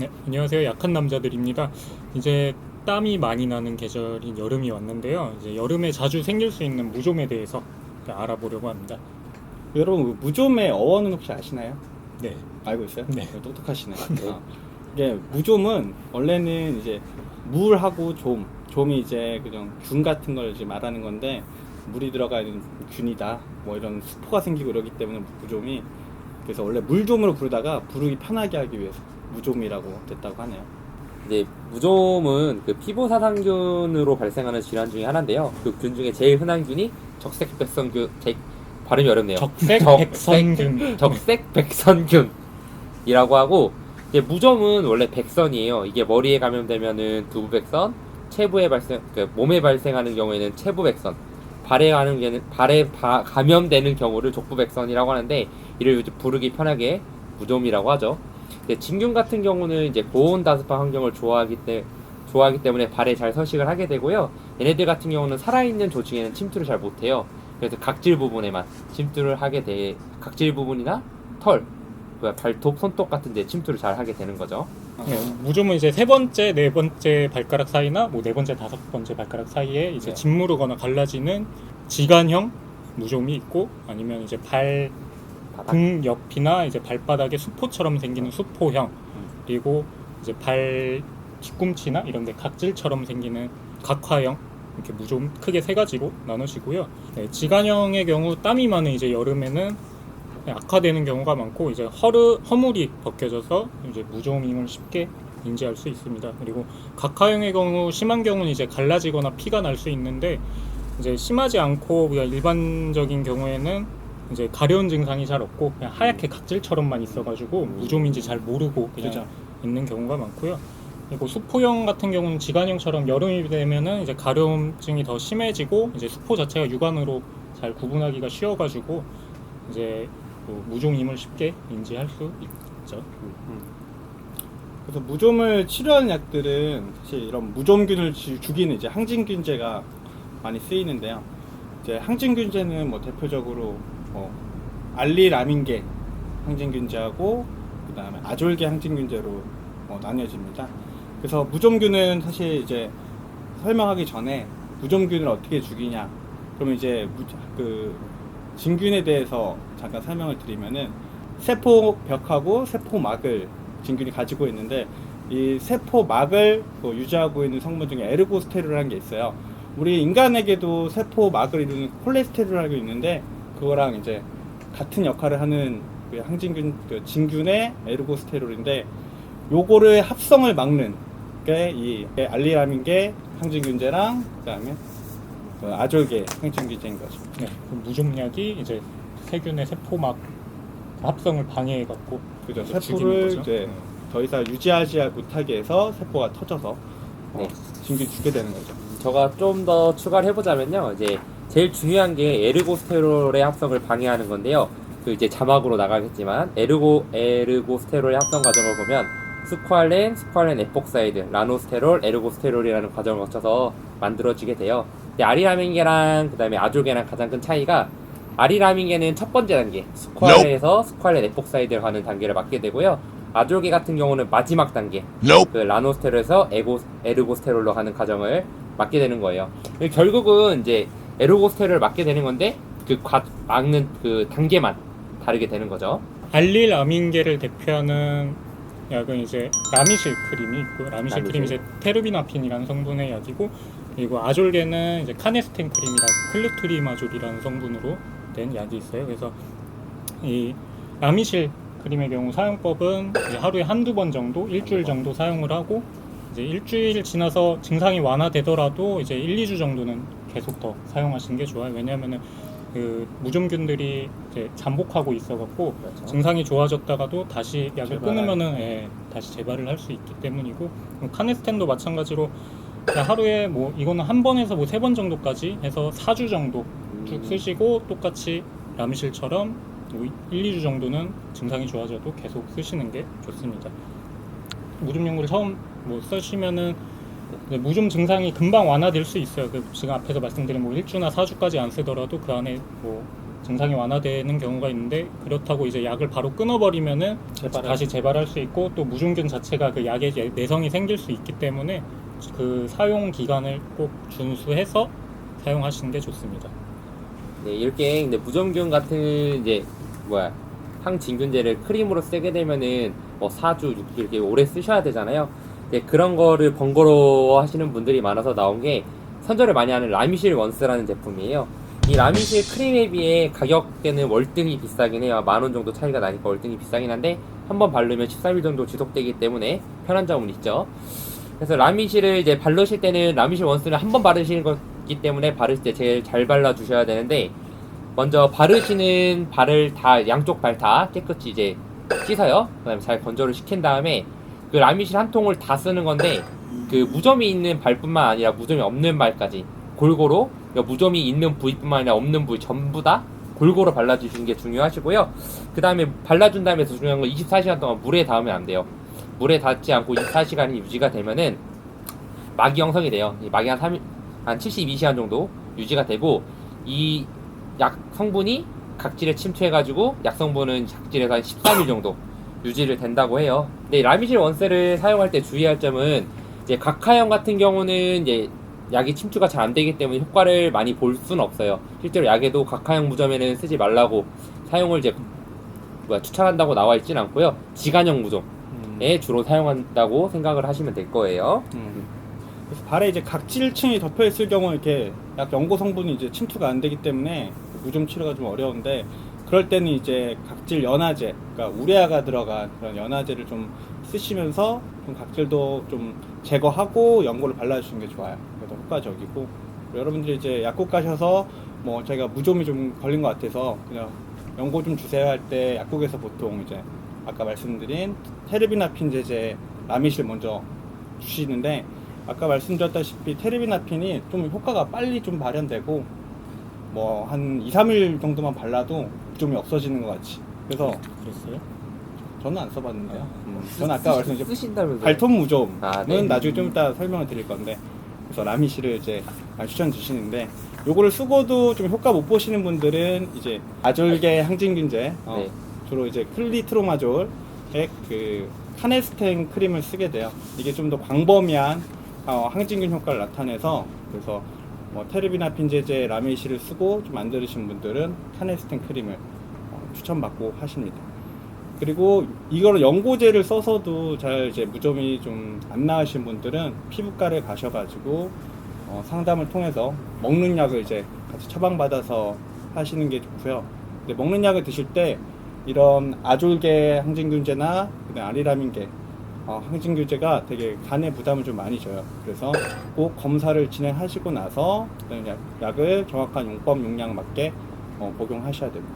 네, 안녕하세요. 약한 남자들입니다. 이제 땀이 많이 나는 계절인 여름이 왔는데요. 이제 여름에 자주 생길 수 있는 무좀에 대해서 알아보려고 합니다. 여러분, 무좀의 어원은 혹시 아시나요? 네, 알고 있어요? 네. 똑똑하시네. 이게 무좀은 원래는 이제 물하고 좀이 이제 그냥 균 같은 걸 이제 말하는 건데, 물이 들어가 있는 균이다. 뭐 이런 수포가 생기고 이러기 때문에 무좀이, 그래서 원래 물좀으로 부르다가 부르기 편하게 하기 위해서 무좀이라고 됐다고 하네요. 이제 무좀은 그 피부사상균으로 발생하는 질환 중에 하나인데요. 그 균 중에 제일 흔한 균이 적색백선균, 발음이 어렵네요. 적색백선균. 적색백선균이라고 하고, 이제 무좀은 원래 백선이에요. 이게 머리에 감염되면은 두부백선, 몸에 발생하는 경우에는 체부백선, 발에 감염되는 경우를 족부백선이라고 하는데, 이를 부르기 편하게 무좀이라고 하죠. 진균 같은 경우는 이제 고온다습한 환경을 좋아하기 때문에 발에 잘 서식을 하게 되고요. 얘네들 같은 경우는 살아있는 조직에는 침투를 잘 못해요. 그래서 각질 부분에만 침투를 각질 부분이나 털, 발톱, 손톱 같은 데 침투를 잘 하게 되는 거죠. 네, 무좀은 이제 세 번째, 네 번째 발가락 사이나 뭐 네 번째, 다섯 번째 발가락 사이에 이제 네. 짓무르거나 갈라지는 지간형 무좀이 있고, 아니면 이제 등 옆이나 이제 발바닥에 수포처럼 생기는 수포형, 그리고 이제 발 뒤꿈치나 이런 데 각질처럼 생기는 각화형, 이렇게 무좀 크게 세 가지로 나누시고요. 네, 지간형의 경우 땀이 많은 이제 여름에는 악화되는 경우가 많고, 이제 허물이 벗겨져서 이제 무좀임을 쉽게 인지할 수 있습니다. 그리고 각화형의 경우 심한 경우는 이제 갈라지거나 피가 날 수 있는데, 이제 심하지 않고 그냥 일반적인 경우에는 이제 가려운 증상이 잘 없고 그냥 하얗게 각질처럼만 있어가지고 무좀인지 잘 모르고 그냥 그죠. 있는 경우가 많고요. 그리고 수포형 같은 경우는 지간형처럼 여름이 되면은 이제 가려움증이 더 심해지고, 이제 수포 자체가 육안으로 잘 구분하기가 쉬워가지고 이제 무좀임을 쉽게 인지할 수 있죠. 그래서 무좀을 치료하는 약들은 사실 이런 무좀균을 죽이는 이제 항진균제가 많이 쓰이는데요. 이제 항진균제는 뭐 대표적으로 알리라민계 항진균제하고 그다음에 아졸계 항진균제로 나뉘어집니다. 그래서 무좀균은 사실 이제 설명하기 전에 무좀균을 어떻게 죽이냐, 그러면 이제 그 진균에 대해서 잠깐 설명을 드리면은 세포벽하고 세포막을 진균이 가지고 있는데, 이 세포막을 유지하고 있는 성분 중에 에르고스테롤이라는 게 있어요. 우리 인간에게도 세포막을 이루는 콜레스테롤이라고 있는데, 그거랑 이제 같은 역할을 하는 그 항진균, 그 진균의 에르고스테롤인데, 요거를 합성을 막는 게 이 알리라민계 항진균제랑 그다음에 아졸계 항진균제인 거죠. 네, 그 무좀약이 이제 세균의 세포막 합성을 방해해갖고 그죠. 이제 죽이는 세포를 거죠. 이제 더 이상 유지하지 못하게 해서 세포가 터져서 네. 진균 죽게 되는 거죠. 제가 좀 더 추가를 해보자면요. 이제 제일 중요한 게 에르고스테롤의 합성을 방해하는 건데요. 그 이제 자막으로 나가겠지만 에르고스테롤의 합성 과정을 보면 스쿠알렌 에폭사이드, 라노스테롤, 에르고스테롤이라는 과정을 거쳐서 만들어지게 돼요. 근데 아리라민계랑 그다음에 아졸계랑 가장 큰 차이가, 아리라민계는 첫 번째 단계, 스쿠알렌에서 스쿠알렌 에폭사이드를 가는 단계를 맡게 되고요. 아졸계 같은 경우는 마지막 단계, 그 라노스테롤에서 에르고스테롤로 가는 과정을 맡게 되는 거예요. 결국은 이제 에르고스테롤을 맡게 되는 건데, 막는 그 단계만 다르게 되는 거죠. 알릴아민계를 대표하는 약은 이제 라미실 크림이 있고, 라미실 크림이 이제 테르비나핀이라는 성분의 약이고, 그리고 아졸계는 이제 카네스텐 크림이라고 클루트리마졸이라는 성분으로 된 약이 있어요. 그래서 이 라미실 크림의 경우 사용법은 이제 하루에 한두 번 정도, 일주일 정도 사용을 하고, 이제 일주일 지나서 증상이 완화되더라도 이제 1, 2주 정도는 계속 더 사용하시는 게 좋아요. 왜냐하면은 그 무좀균들이 이제 잠복하고 있어갖고, 그렇죠. 증상이 좋아졌다가도 다시 약을 재발할. 끊으면은 다시 재발을 할 수 있기 때문이고, 카네스텐도 마찬가지로 그냥 하루에 뭐 이거는 한 번에서 뭐 3번 정도까지 해서 4주 정도 쭉 쓰시고, 똑같이 라미실처럼 뭐 1, 2주 정도는 증상이 좋아져도 계속 쓰시는 게 좋습니다. 무좀 연고를 처음 뭐 쓰시면은 무좀 증상이 금방 완화될 수 있어요. 지금 앞에서 말씀드린 뭐 1주나 4주까지 안 쓰더라도 그 안에 뭐 증상이 완화되는 경우가 있는데 그렇다고 이제 약을 바로 끊어버리면은 다시 재발할 수 있고 또 무좀균 자체가 그 약에 내성이 생길 수 있기 때문에 그 사용 기간을 꼭 준수해서 사용하시는 게 좋습니다. 네, 이렇게 근데 무좀균 같은 이제 항진균제를 크림으로 쓰게 되면은 뭐 4주, 6주 이렇게 오래 쓰셔야 되잖아요. 네, 그런 거를 번거로워 하시는 분들이 많아서 나온 게 선전을 많이 하는 라미실 원스라는 제품이에요. 이 라미실 크림에 비해 가격대는 월등히 비싸긴 해요. 10,000원 정도 차이가 나니까 월등히 비싸긴 한데 한번 바르면 13일 정도 지속되기 때문에 편한 점은 있죠. 그래서 라미실을 이제 바르실 때는 라미실 원스는 한번 바르시는 거기 때문에 바르실 때 제일 잘 발라 주셔야 되는데 먼저 바르시는 발을 다 양쪽 발 다 깨끗이 이제 씻어요. 그다음에 잘 건조를 시킨 다음에 그 라미실 한 통을 다 쓰는 건데 그 무좀이 있는 발뿐만 아니라 무좀이 없는 발까지 골고루 그러니까 무좀이 있는 부위뿐만 아니라 없는 부위 전부 다 골고루 발라주시는 게 중요하시고요. 그 다음에 발라준 다음에 더 중요한 건 24시간 동안 물에 닿으면 안 돼요. 물에 닿지 않고 24시간이 유지가 되면은 막이 형성이 돼요. 이 막이 한 72시간 정도 유지가 되고 이 약 성분이 각질에 침투해가지고 약 성분은 각질에서 한 13일 정도 유지를 된다고 해요. 근데 라미실 원스를 사용할 때 주의할 점은 이제 각하형 같은 경우는 이제 약이 침투가 잘 안 되기 때문에 효과를 많이 볼 수는 없어요. 실제로 약에도 각하형 무좀에는 쓰지 말라고 사용을 이제 추천한다고 나와 있지는 않고요. 지간형 무좀에 주로 사용한다고 생각을 하시면 될 거예요. 그래서 발에 이제 각질층이 덮여 있을 경우 이렇게 약 연고 성분이 이제 침투가 안 되기 때문에 무좀 치료가 좀 어려운데 그럴 때는 이제 각질 연화제, 그러니까 우레아가 들어간 그런 연화제를 좀 쓰시면서 좀 각질도 좀 제거하고 연고를 발라주시는 게 좋아요. 그래서 효과적이고 여러분들이 이제 약국 가셔서 뭐 제가 무좀이 좀 걸린 것 같아서 그냥 연고 좀 주세요 할 때 약국에서 보통 이제 아까 말씀드린 테르비나핀 제제 라미실 먼저 주시는데 아까 말씀드렸다시피 테르비나핀이 좀 효과가 빨리 좀 발현되고 뭐 한 2, 3일 정도만 발라도 무좀이 없어지는 것 같이. 그래서 그랬어요? 저는 안 써봤는데요. 저는 아까 말씀드린 쓰신다면서요? 발톱 무좀은 네. 나중에 좀 이따 설명을 드릴 건데 그래서 라미실을 이제 추천 주시는데 요거를 쓰고도 좀 효과 못 보시는 분들은 이제 아졸계 항진균제 네. 주로 이제 클리트로마졸의 그 카네스텐 크림을 쓰게 돼요. 이게 좀 더 광범위한 항진균 효과를 나타내서 그래서 뭐 테르비나핀 제제 라미실을 쓰고 좀 안 들으신 분들은 카네스텐 크림을 추천받고 하십니다. 그리고 이걸 연고제를 써서도 잘 이제 무좀이 좀 안 나으신 분들은 피부과를 가셔가지고 상담을 통해서 먹는 약을 이제 같이 처방받아서 하시는 게 좋고요. 근데 먹는 약을 드실 때 이런 아졸계 항진균제나 그다음 아리라민계 항진균제가 되게 간에 부담을 좀 많이 줘요. 그래서 꼭 검사를 진행하시고 나서 약을 정확한 용법 용량 맞게 복용하셔야 됩니다.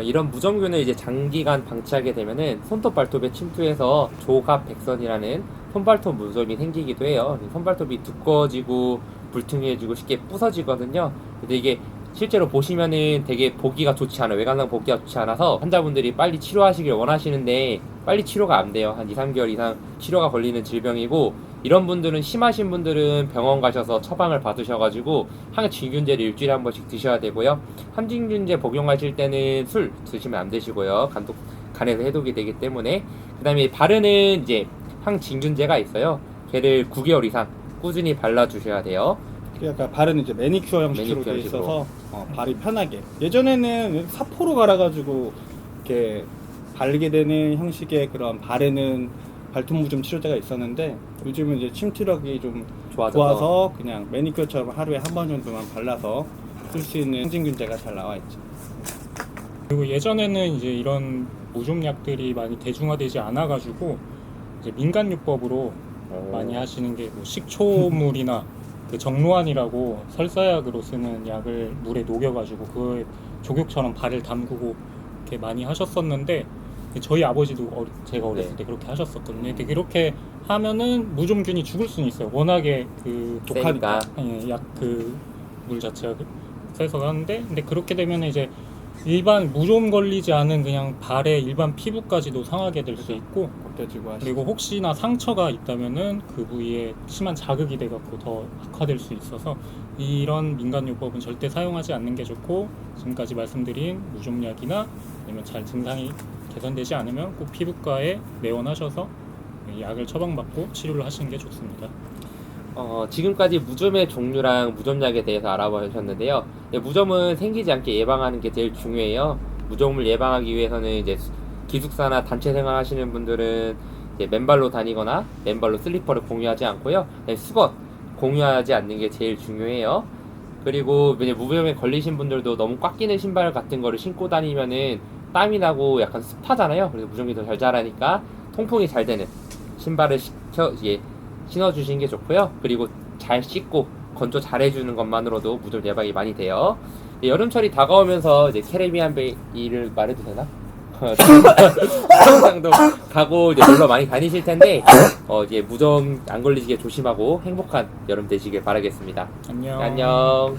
이런 무좀균을 이제 장기간 방치하게 되면은 손톱 발톱에 침투해서 조갑백선이라는 손발톱 무좀이 생기기도 해요. 손발톱이 두꺼워지고 불퉁해지고 쉽게 부서지거든요. 근데 이게 실제로 보시면은 되게 보기가 좋지 않아요. 외관상 보기가 좋지 않아서 환자분들이 빨리 치료하시길 원하시는데 빨리 치료가 안 돼요. 한 2, 3개월 이상 치료가 걸리는 질병이고 이런 분들은 심하신 분들은 병원 가셔서 처방을 받으셔가지고 항진균제를 일주일에 한 번씩 드셔야 되고요. 항진균제 복용하실 때는 술 드시면 안 되시고요. 간에서 해독이 되기 때문에 그 다음에 바르는 이제 항진균제가 있어요. 걔를 9개월 이상 꾸준히 발라주셔야 돼요. 그러니까 발은 이제 매니큐어 형식으로 되어 있어서 발이 편하게. 예전에는 사포로 갈아가지고 이렇게 바르게 되는 형식의 그런 바르는 발톱 무좀 치료제가 있었는데 요즘은 이제 침투력이 좀 좋아서 그냥 매니큐어처럼 하루에 한 번 정도만 발라서 쓸 수 있는 항진균제가 잘 나와 있죠. 그리고 예전에는 이제 이런 무좀약들이 많이 대중화되지 않아가지고 이제 민간요법으로 많이 하시는 게 뭐 식초물이나 그 정로환이라고 설사약으로 쓰는 약을 물에 녹여가지고 그 조격처럼 발을 담그고 이렇게 많이 하셨었는데 저희 아버지도 제가 어렸을 때 그렇게 하셨었거든요. 근데 그렇게 하면은 무좀균이 죽을 수는 있어요. 워낙에 그 독하니까 약 그 물 자체가 세서 하는데 근데 그렇게 되면 이제 일반 무좀 걸리지 않은 그냥 발의 일반 피부까지도 상하게 될 수 그죠. 있고, 벗겨지고 하시고. 그리고 혹시나 상처가 있다면은 그 부위에 심한 자극이 돼갖고 더 악화될 수 있어서 이런 민간요법은 절대 사용하지 않는 게 좋고, 지금까지 말씀드린 무좀약이나 아니면 잘 증상이 개선되지 않으면 꼭 피부과에 내원하셔서 약을 처방받고 치료를 하시는 게 좋습니다. 지금까지 무좀의 종류랑 무좀약에 대해서 알아보셨는데요. 네, 무좀은 생기지 않게 예방하는 게 제일 중요해요. 무좀을 예방하기 위해서는 이제 기숙사나 단체 생활하시는 분들은 이제 맨발로 다니거나 맨발로 슬리퍼를 공유하지 않고요. 네, 수건 공유하지 않는 게 제일 중요해요. 그리고 이제 무좀에 걸리신 분들도 너무 꽉 끼는 신발 같은 거를 신고 다니면은 땀이 나고 약간 습하잖아요. 그래서 무좀이 더 잘 자라니까 통풍이 잘 되는 신발을 신어주시는 게 좋고요. 그리고 잘 씻고 건조 잘 해주는 것만으로도 무좀 예방이 많이 돼요. 여름철이 다가오면서 이제 캐리비안 베이를 말해도 되나? 수영장도 가고 이제 놀러 많이 다니실 텐데 이제 무좀 안 걸리시게 조심하고 행복한 여름 되시길 바라겠습니다. 안녕. 안녕.